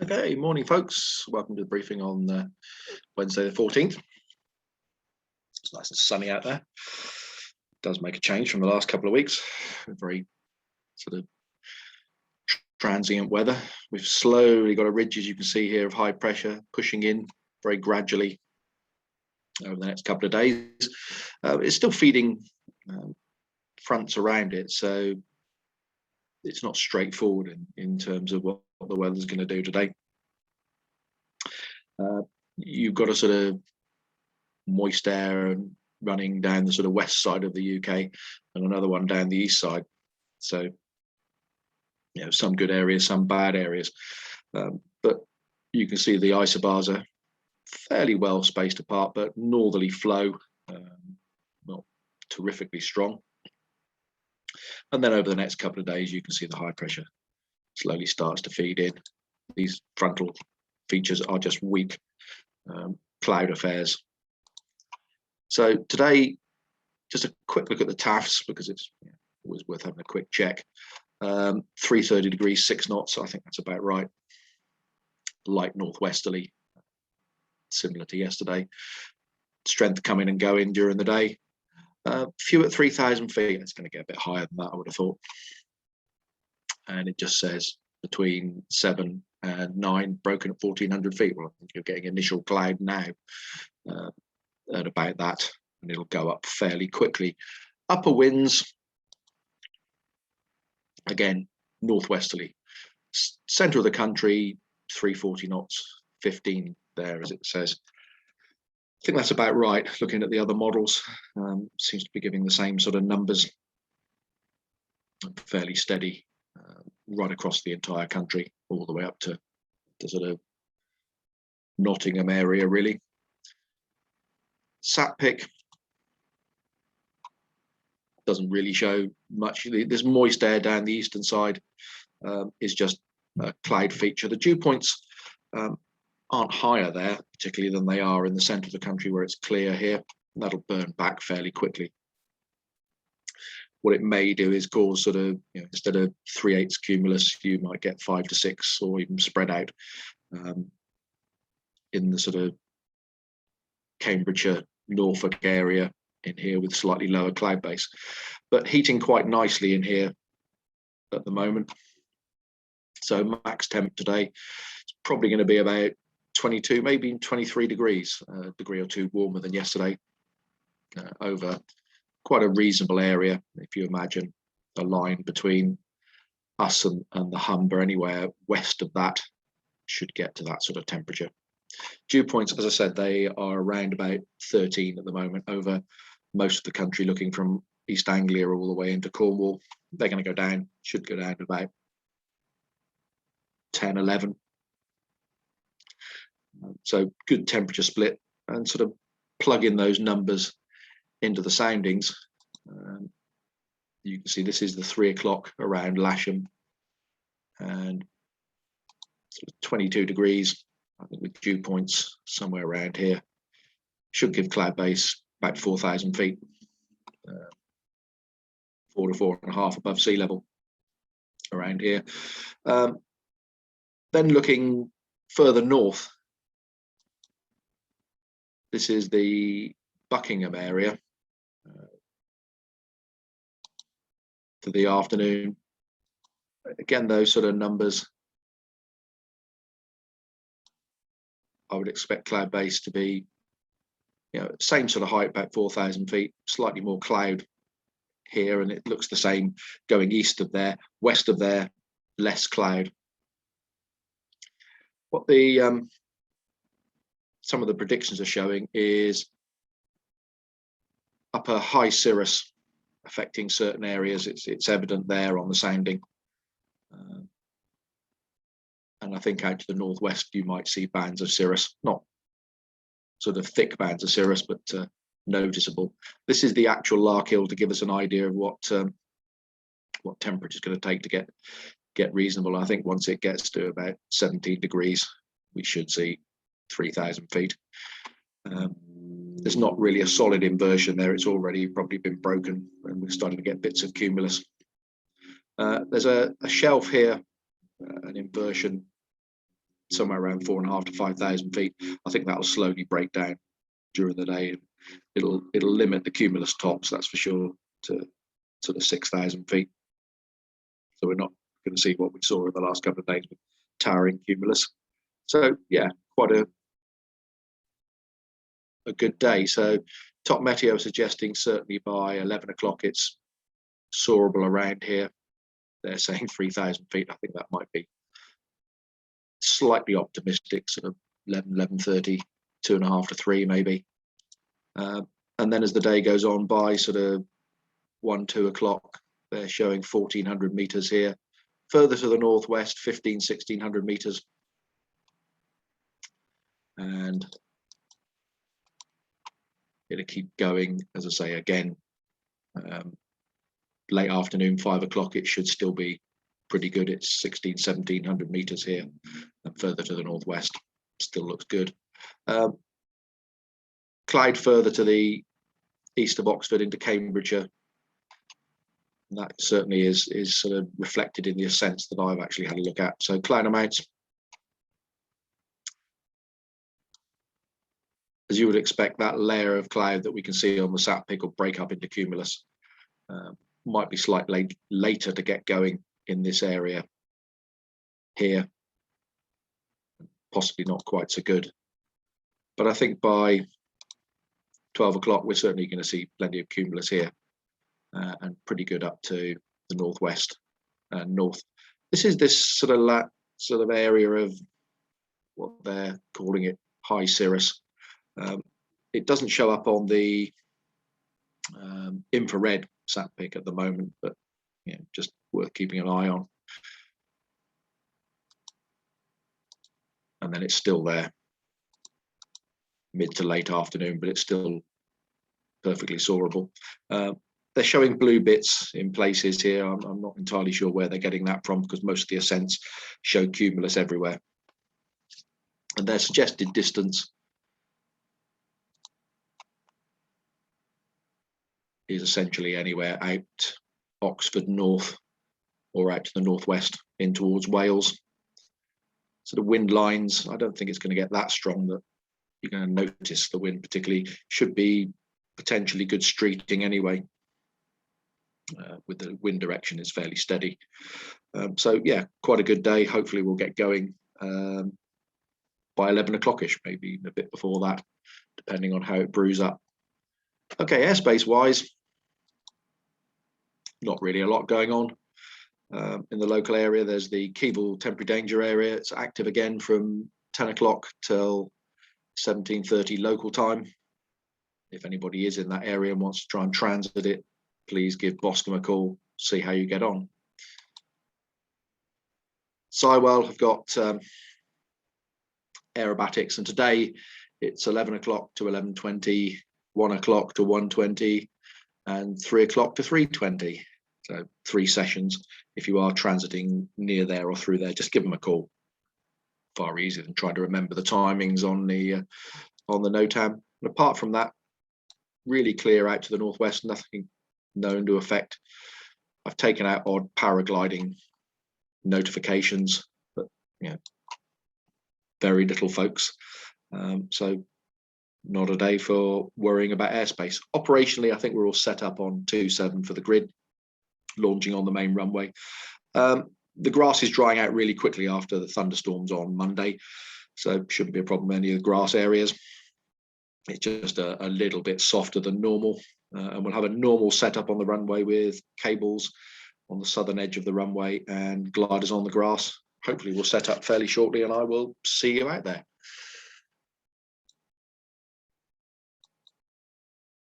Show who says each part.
Speaker 1: Okay, morning folks. Welcome to the briefing on Wednesday the 14th. It's nice and sunny out there. It does make a change from the last couple of weeks. Very sort of transient weather. We've slowly got a ridge, as you can see here, of high pressure pushing in very gradually over the next couple of days. It's still feeding fronts around it, so it's not straightforward in terms of what the weather's going to do today. You've got a sort of moist air running down the sort of west side of the UK and another one down the east side. So, you know, some good areas, some bad areas. But you can see the isobars are fairly well spaced apart, but northerly flow, not terrifically strong. And then over the next couple of days, you can see the high pressure slowly starts to feed in. These frontal features are just weak cloud affairs. So today, just a quick look at the TAFs because it's always worth having a quick check. 330 degrees, 6 knots. I think that's about right. Light northwesterly, similar to yesterday. Strength coming and going during the day. Few at 3,000 feet. It's going to get a bit higher than that, I would have thought. And it just says between 7 and 9, broken at 1,400 feet. Well, I think you're getting initial cloud now at about that, and it'll go up fairly quickly. Upper winds, again, northwesterly. Centre of the country, 340 knots, 15 there, as it says. I think that's about right. Looking at the other models, seems to be giving the same sort of numbers. Fairly steady right across the entire country, all the way up to the sort of Nottingham area, really. Sat pick doesn't really show much. There's moist air down the eastern side, is just a cloud feature. The dew points aren't higher there, particularly than they are in the centre of the country where it's clear here. That'll burn back fairly quickly. What it may do is cause sort of, you know, instead of 3/8 cumulus, you might get 5 to 6 or even spread out in the sort of Cambridgeshire, Norfolk area in here with slightly lower cloud base, but heating quite nicely in here at the moment. So max temp today is probably going to be about 22, maybe 23 degrees, a degree or two warmer than yesterday, over quite a reasonable area. If you imagine a line between us and the Humber, anywhere west of that should get to that sort of temperature. Dew points, as I said, they are around about 13 at the moment over most of the country, looking from East Anglia all the way into Cornwall. They're going to go down, should go down to about 10, 11. So good temperature split, and sort of plug in those numbers into the soundings. You can see this is the 3 o'clock around Lasham, and sort of 22 degrees, I think, with dew points somewhere around here. Should give cloud base about 4,000 feet, 4 to 4.5 above sea level around here. Then looking further north, this is the Buckingham area for the afternoon. Again, those sort of numbers, I would expect cloud base to be, you know, same sort of height, about 4,000 feet, slightly more cloud here, and it looks the same going east of there. West of there, less cloud. What the some of the predictions are showing is upper high cirrus affecting certain areas. It's evident there on the sounding. And I think out to the northwest, you might see bands of cirrus, not sort of thick bands of cirrus, but noticeable. This is the actual Larkhill to give us an idea of what temperature is going to take to get reasonable. I think once it gets to about 17 degrees, we should see 3,000 feet. There's not really a solid inversion there. It's already probably been broken, and we're starting to get bits of cumulus. There's a shelf here, an inversion somewhere around 4.5 to 5,000 feet. I think that will slowly break down during the day. It'll limit the cumulus tops, that's for sure, to sort of 6,000 feet. So we're not going to see what we saw in the last couple of days with towering cumulus. So yeah, quite a good day. So top meteo suggesting certainly by 11 o'clock it's soarable around here. They're saying 3,000 feet. I think that might be slightly optimistic, sort of 11:30, 2.5 to 3 maybe. And then as the day goes on by sort of 1, 2 o'clock, they're showing 1,400 meters here. Further to the northwest, 1,600 meters. And it'll keep going, as I say, again, late afternoon, 5 o'clock, it should still be pretty good. It's 1,700 meters here, and further to the northwest, still looks good. Clyde further to the east of Oxford into Cambridgeshire. That certainly is sort of reflected in the ascents that I've actually had a look at. So cloud amounts, as you would expect, that layer of cloud that we can see on the sat pic will break up into cumulus. Might be slightly later to get going in this area here, possibly not quite so good. But I think by 12 o'clock, we're certainly going to see plenty of cumulus here, and pretty good up to the northwest and north. This is this sort of area of what they're calling it high cirrus. It doesn't show up on the infrared sat pic at the moment, but just worth keeping an eye on. And then it's still there mid to late afternoon, but it's still perfectly soarable. They're showing blue bits in places here. I'm not entirely sure where they're getting that from, because most of the ascents show cumulus everywhere. And their suggested distance is essentially anywhere out Oxford north or out to the northwest in towards Wales. So the wind lines, I don't think it's going to get that strong that you're going to notice the wind particularly. Should be potentially good streeting anyway. With the wind direction is fairly steady. So yeah, quite a good day. Hopefully we'll get going by 11 o'clock-ish, maybe a bit before that, depending on how it brews up. Okay, airspace wise, not really a lot going on. In the local area, there's the Keble temporary danger area. It's active again from 10 o'clock till 17:30 local time. If anybody is in that area and wants to try and transit it, please give Boscombe a call, see how you get on. Sywell have got aerobatics, and today it's 11 o'clock to 11:20, 1 o'clock to 1:20, and 3 o'clock to 3:20. So 3 sessions. If you are transiting near there or through there, just give them a call. Far easier than trying to remember the timings on the NOTAM. And apart from that, really clear out to the northwest, nothing known to affect. I've taken out odd paragliding notifications, but very little, folks. So not a day for worrying about airspace. Operationally, I think we're all set up on 2.7 for the grid, launching on the main runway. The grass is drying out really quickly after the thunderstorms on Monday, so shouldn't be a problem in any of the grass areas. It's just a little bit softer than normal, and we'll have a normal setup on the runway with cables on the southern edge of the runway and gliders on the grass. Hopefully we'll set up fairly shortly, and I will see you out there.